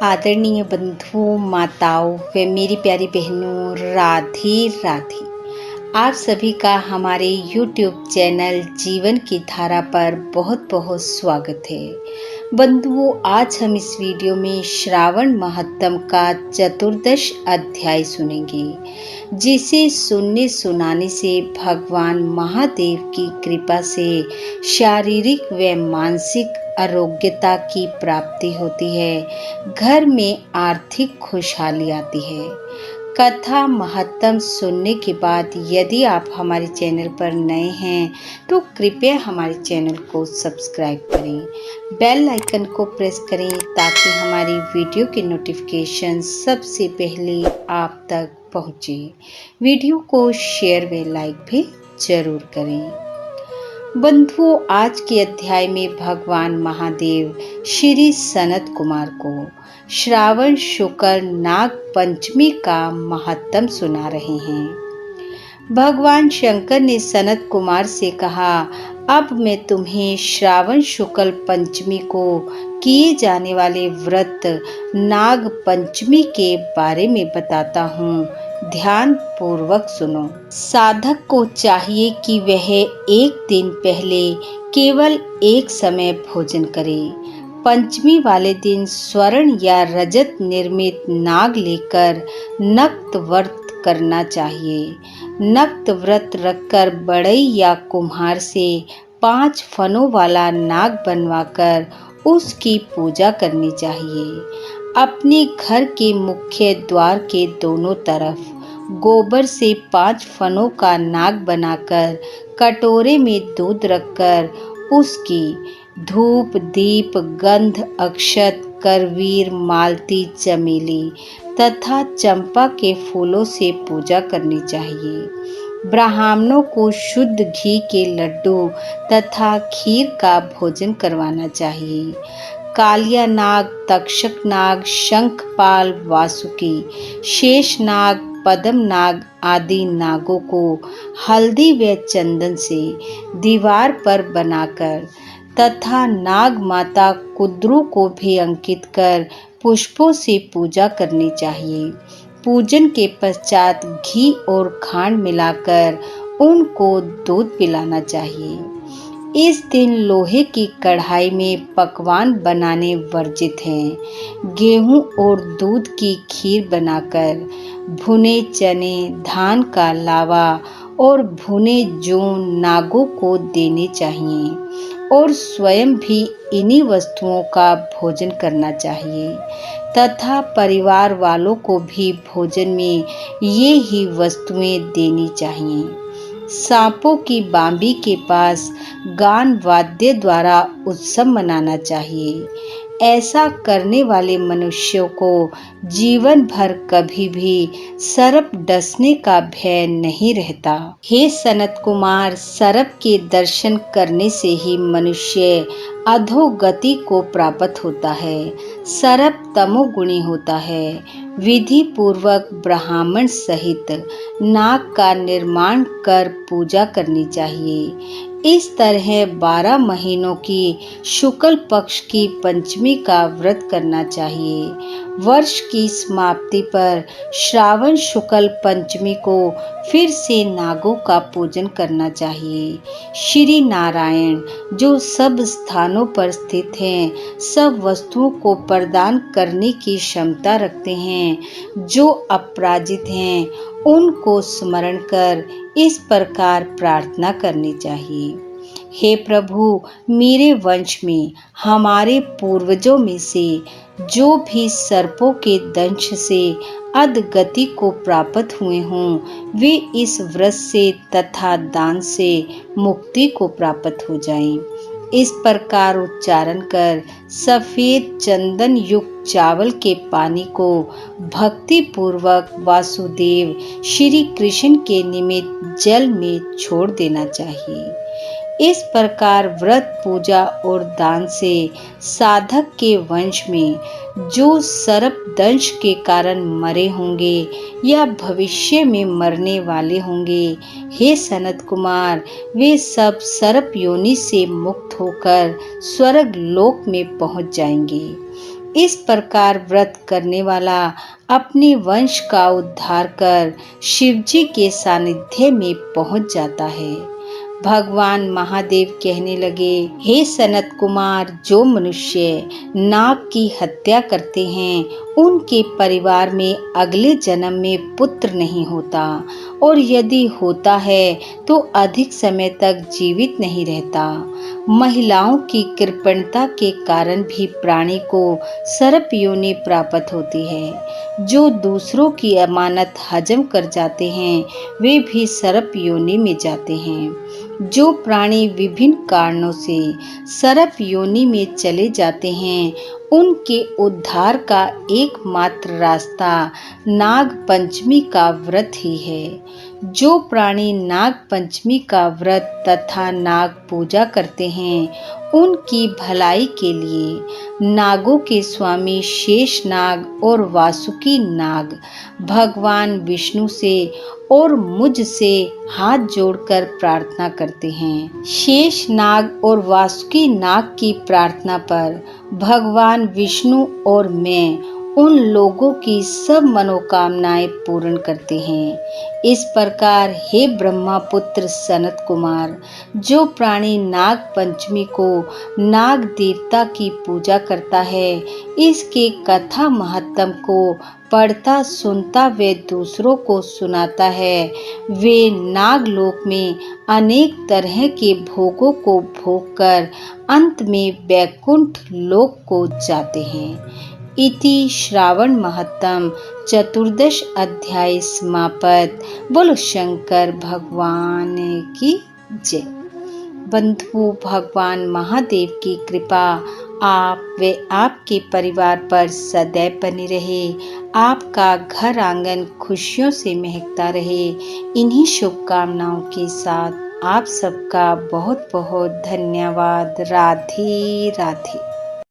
आदरणीय बंधुओं, माताओं व मेरी प्यारी बहनों, राधे राधे। आप सभी का हमारे YouTube चैनल जीवन की धारा पर बहुत बहुत स्वागत है। बंधुओं, आज हम इस वीडियो में श्रावण महात्म का चतुर्दश अध्याय सुनेंगे, जिसे सुनने सुनाने से भगवान महादेव की कृपा से शारीरिक व मानसिक आरोग्यता की प्राप्ति होती है, घर में आर्थिक खुशहाली आती है। कथा महत्तम सुनने के बाद यदि आप हमारे चैनल पर नए हैं तो कृपया हमारे चैनल को सब्सक्राइब करें, बेल आइकन को प्रेस करें ताकि हमारी वीडियो के नोटिफिकेशन सबसे पहले आप तक पहुंचे। वीडियो को शेयर व लाइक भी जरूर करें। बंधुओं, आज के अध्याय में भगवान महादेव श्री सनत कुमार को श्रावण शुक्ल नाग पंचमी का महत्तम सुना रहे हैं। भगवान शंकर ने सनत कुमार से कहा, अब मैं तुम्हें श्रावण शुक्ल पंचमी को किए जाने वाले व्रत नाग पंचमी के बारे में बताता हूँ, ध्यान पूर्वक सुनो। साधक को चाहिए कि वह एक दिन पहले केवल एक समय भोजन करे। पंचमी वाले दिन स्वर्ण या रजत निर्मित नाग लेकर नक्त व्रत करना चाहिए। नक्त व्रत रखकर बढ़ई या कुम्हार से 5 फनों वाला नाग बनवाकर उसकी पूजा करनी चाहिए। अपने घर के मुख्य द्वार के दोनों तरफ गोबर से 5 फनों का नाग बनाकर कटोरे में दूध रखकर उसकी धूप, दीप, गंध, अक्षत, करवीर, मालती, चमेली तथा चंपा के फूलों से पूजा करनी चाहिए। ब्राह्मणों को शुद्ध घी के लड्डू तथा खीर का भोजन करवाना चाहिए। कालिया नाग, तक्षक नाग, शंखपाल, वासुकी, शेष नाग, पद्म नाग आदि नागों को हल्दी व चंदन से दीवार पर बनाकर तथा नाग माता कुद्रू को भी अंकित कर पुष्पों से पूजा करनी चाहिए। पूजन के पश्चात घी और खांड मिलाकर उनको दूध पिलाना चाहिए। इस दिन लोहे की कढ़ाई में पकवान बनाने वर्जित हैं। गेहूं और दूध की खीर बनाकर भुने चने, धान का लावा और भुने जौ नागों को देने चाहिए और स्वयं भी इन्हीं वस्तुओं का भोजन करना चाहिए तथा परिवार वालों को भी भोजन में ये ही वस्तुएं देनी चाहिए। सांपों की बांबी के पास गान वाद्य द्वारा उत्सव मनाना चाहिए। ऐसा करने वाले मनुष्यों को जीवन भर कभी भी सर्प डसने का भय नहीं रहता। हे सनत कुमार, सर्प के दर्शन करने से ही मनुष्य अधोगति को प्राप्त होता है। सर्प तमोगुणी होता है। विधि पूर्वक ब्राह्मण सहित नाग का निर्माण कर पूजा करनी चाहिए। इस तरह 12 महीनों की शुक्ल पक्ष की पंचमी का व्रत करना चाहिए। वर्ष की समाप्ति पर श्रावण शुक्ल पंचमी को फिर से नागों का पूजन करना चाहिए। श्री नारायण जो सब स्थानों पर स्थित हैं, सब वस्तुओं को प्रदान करने की क्षमता रखते हैं, जो अपराजित हैं, उनको स्मरण कर इस प्रकार प्रार्थना करनी चाहिए। हे प्रभु, मेरे वंश में हमारे पूर्वजों में से जो भी सर्पों के दंश से अधगति को प्राप्त हुए हों, वे इस व्रत से तथा दान से मुक्ति को प्राप्त हो जाएं। इस प्रकार उच्चारण कर सफेद चंदन युक्त चावल के पानी को भक्ति पूर्वक वासुदेव श्री कृष्ण के निमित्त जल में छोड़ देना चाहिए। इस प्रकार व्रत, पूजा और दान से साधक के वंश में जो सर्प दंश के कारण मरे होंगे या भविष्य में मरने वाले होंगे, हे सनत कुमार, वे सब सर्प योनि से मुक्त होकर स्वर्ग लोक में पहुंच जाएंगे। इस प्रकार व्रत करने वाला अपने वंश का उद्धार कर शिवजी के सानिध्य में पहुंच जाता है। भगवान महादेव कहने लगे, हे सनत कुमार, जो मनुष्य नाग की हत्या करते हैं उनके परिवार में अगले जन्म में पुत्र नहीं होता, और यदि होता है तो अधिक समय तक जीवित नहीं रहता। महिलाओं की कृपणता के कारण भी प्राणी को सर्प योनि प्राप्त होती है। जो दूसरों की अमानत हजम कर जाते हैं वे भी सर्प योनि में जाते हैं। जो प्राणी विभिन्न कारणों से सर्प योनि में चले जाते हैं उनके उद्धार का एकमात्र रास्ता नाग पंचमी का व्रत ही है। जो प्राणी नाग पंचमी का व्रत तथा नाग पूजा करते हैं उनकी भलाई के लिए नागों के स्वामी शेष नाग और वासुकी नाग भगवान विष्णु से और मुझ से हाथ जोड़कर प्रार्थना करते हैं। शेष नाग और वासुकी नाग की प्रार्थना पर भगवान विष्णु और मैं उन लोगों की सब मनोकामनाएं पूर्ण करते हैं। इस प्रकार हे ब्रह्मपुत्र सनत कुमार, जो प्राणी नाग पंचमी को नाग देवता की पूजा करता है, इसके कथा महत्तम को पढ़ता सुनता वे दूसरों को सुनाता है, वे नागलोक में अनेक तरह के भोगों को भोग कर अंत में वैकुंठ लोक को जाते हैं। इति श्रावण महत्तम चतुर्दश अध्याय समाप्त। बोलो शंकर भगवान की जय। बंधुओं, भगवान महादेव की कृपा आप व आपके परिवार पर सदैव बनी रहे। आपका घर आंगन खुशियों से महकता रहे। इन्हीं शुभकामनाओं के साथ आप सबका बहुत बहुत धन्यवाद। राधे राधे।